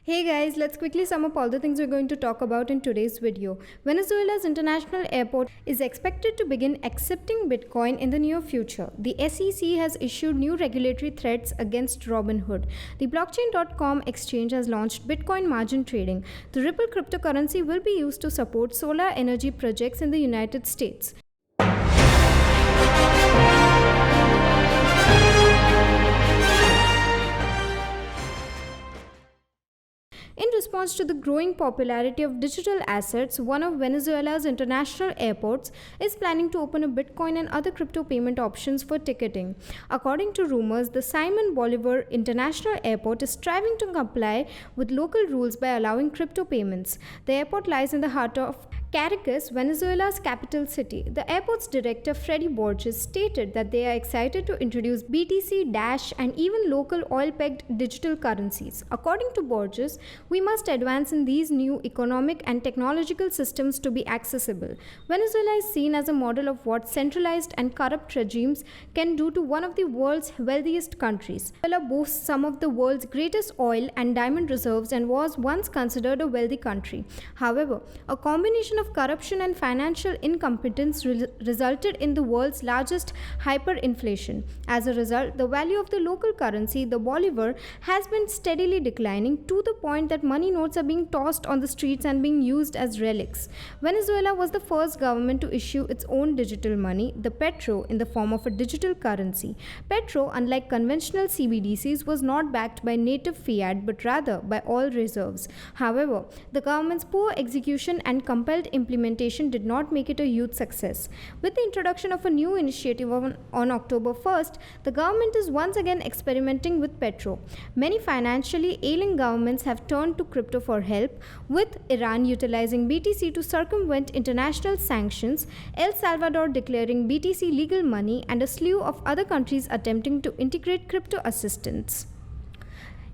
Hey guys, let's quickly sum up all the things we're going to talk about in today's video. Venezuela's international airport is expected to begin accepting Bitcoin in the near future. The SEC has issued new regulatory threats against Robinhood. The Blockchain.com exchange has launched Bitcoin margin trading. The Ripple cryptocurrency will be used to support solar energy projects in the United States. In response to the growing popularity of digital assets, one of Venezuela's international airports is planning to open a Bitcoin and other crypto payment options for ticketing. According to rumors, the Simon Bolivar International Airport is striving to comply with local rules by allowing crypto payments. The airport lies in the heart of Caracas, Venezuela's capital city. The airport's director, Freddy Borges, stated that they are excited to introduce BTC, Dash, and even local oil-pegged digital currencies. According to Borges, we must advance in these new economic and technological systems to be accessible. Venezuela is seen as a model of what centralized and corrupt regimes can do to one of the world's wealthiest countries. Venezuela boasts some of the world's greatest oil and diamond reserves and was once considered a wealthy country. However, a combination of corruption and financial incompetence resulted in the world's largest hyperinflation. As a result, the value of the local currency, the bolivar, has been steadily declining to the point that money notes are being tossed on the streets and being used as relics. Venezuela was the first government to issue its own digital money, the petro, in the form of a digital currency. Petro, unlike conventional CBDCs, was not backed by native fiat but rather by oil reserves. However, the government's poor execution and compelled implementation did not make it a huge success. With the introduction of a new initiative on October 1st, the government is once again experimenting with petro. Many financially ailing governments have turned to crypto for help, with Iran utilizing BTC to circumvent international sanctions, El Salvador declaring BTC legal money, and a slew of other countries attempting to integrate crypto assistance.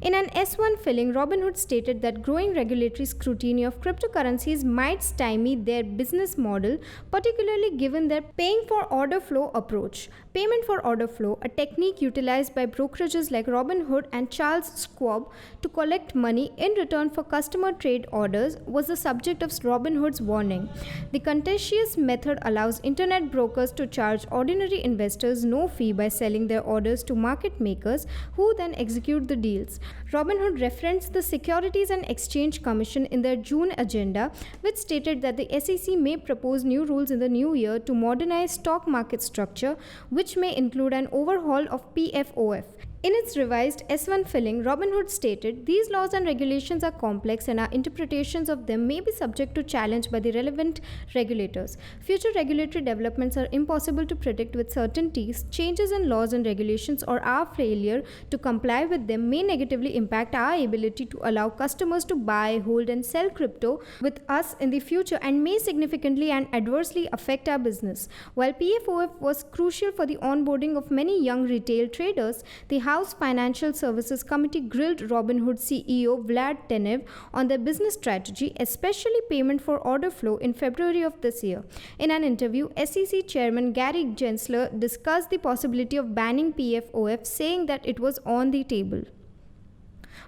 In an S1 filing, Robinhood stated that growing regulatory scrutiny of cryptocurrencies might stymie their business model, particularly given their paying for order flow approach. Payment for order flow, a technique utilized by brokerages like Robinhood and Charles Schwab to collect money in return for customer trade orders, was the subject of Robinhood's warning. The contentious method allows internet brokers to charge ordinary investors no fee by selling their orders to market makers who then execute the deals. Robinhood referenced the Securities and Exchange Commission in their June agenda, which stated that the SEC may propose new rules in the new year to modernize stock market structure, which may include an overhaul of PFOF. In its revised S1 filing, Robinhood stated, "These laws and regulations are complex and our interpretations of them may be subject to challenge by the relevant regulators. Future regulatory developments are impossible to predict with certainty. Changes in laws and regulations or our failure to comply with them may negatively impact our ability to allow customers to buy, hold, and sell crypto with us in the future and may significantly and adversely affect our business." While PFOF was crucial for the onboarding of many young retail traders, the House Financial Services Committee grilled Robinhood CEO Vlad Tenev on their business strategy, especially payment for order flow, in February of this year. In an interview, SEC Chairman Gary Gensler discussed the possibility of banning PFOF, saying that it was on the table.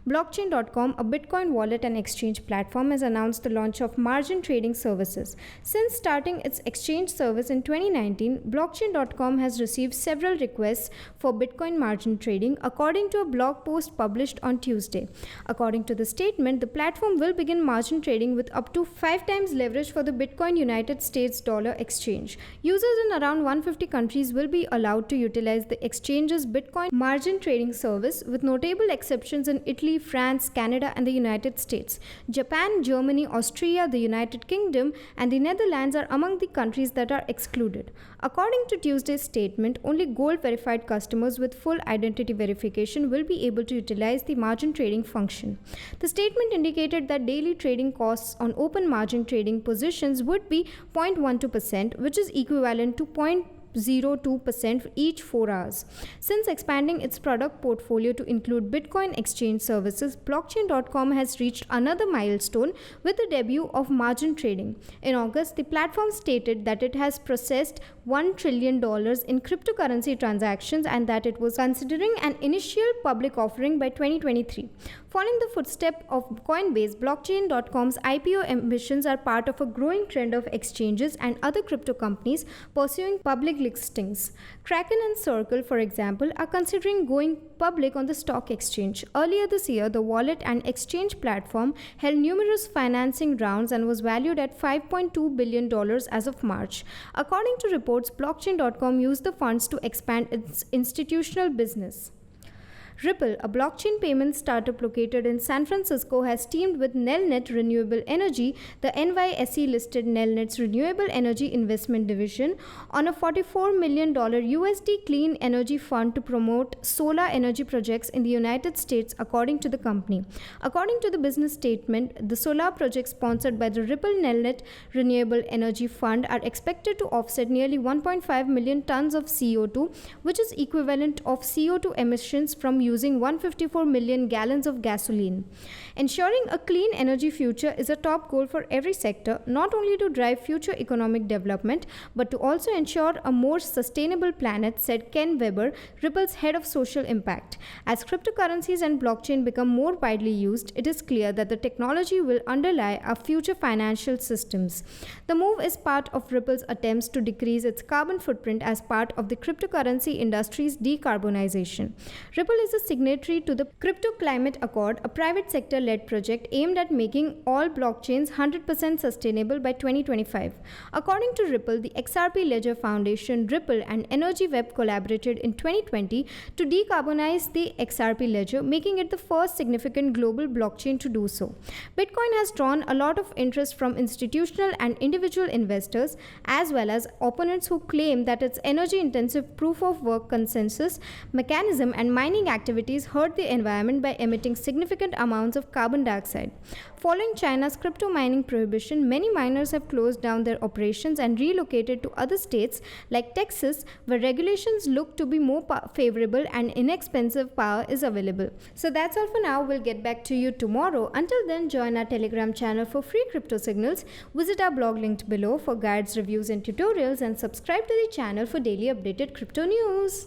Blockchain.com, a Bitcoin wallet and exchange platform, has announced the launch of margin trading services. Since starting its exchange service in 2019, Blockchain.com has received several requests for Bitcoin margin trading, according to a blog post published on Tuesday. According to the statement, the platform will begin margin trading with up to 5 times leverage for the Bitcoin United States dollar exchange. Users in around 150 countries will be allowed to utilize the exchange's Bitcoin margin trading service, with notable exceptions in Italy, France, Canada, and the United States. Japan, Germany, Austria, the United Kingdom, and the Netherlands are among the countries that are excluded. According to Tuesday's statement, only gold-verified customers with full identity verification will be able to utilize the margin trading function. The statement indicated that daily trading costs on open margin trading positions would be 0.12%, which is equivalent to 0.02% each 4 hours. Since expanding its product portfolio to include Bitcoin exchange services, Blockchain.com has reached another milestone with the debut of margin trading. In August, the platform stated that it has processed $1 trillion in cryptocurrency transactions and that it was considering an initial public offering by 2023. Following the footstep of Coinbase, Blockchain.com's IPO ambitions are part of a growing trend of exchanges and other crypto companies pursuing public listings. Kraken and Circle, for example, are considering going public on the stock exchange. Earlier this year, the wallet and exchange platform held numerous financing rounds and was valued at $5.2 billion as of March. According to reports, Blockchain.com used the funds to expand its institutional business. Ripple, a blockchain payment startup located in San Francisco, has teamed with Nelnet Renewable Energy, the NYSE-listed Nelnet's renewable energy investment division, on a $44 million USD clean energy fund to promote solar energy projects in the United States, according to the company. According to the business statement, the solar projects sponsored by the Ripple Nelnet Renewable Energy Fund are expected to offset nearly 1.5 million tons of CO2, which is equivalent of CO2 emissions from using 154 million gallons of gasoline. Ensuring a clean energy future is a top goal for every sector, not only to drive future economic development, but to also ensure a more sustainable planet, said Ken Weber, Ripple's head of social impact. As cryptocurrencies and blockchain become more widely used, it is clear that the technology will underlie our future financial systems. The move is part of Ripple's attempts to decrease its carbon footprint as part of the cryptocurrency industry's decarbonization. Ripple is a signatory to the Crypto Climate Accord, a private sector-led project aimed at making all blockchains 100% sustainable by 2025. According to Ripple, the XRP Ledger Foundation, Ripple, and Energy Web collaborated in 2020 to decarbonize the XRP Ledger, making it the first significant global blockchain to do so. Bitcoin has drawn a lot of interest from institutional and individual investors, as well as opponents who claim that its energy-intensive proof-of-work consensus mechanism and mining activities hurt the environment by emitting significant amounts of carbon dioxide. Following China's crypto mining prohibition, many miners have closed down their operations and relocated to other states like Texas, where regulations look to be more favorable and inexpensive power is available. So that's all for now. We'll get back to you tomorrow. Until then, join our Telegram channel for free crypto signals, visit our blog linked below for guides, reviews, and tutorials, and subscribe to the channel for daily updated crypto news.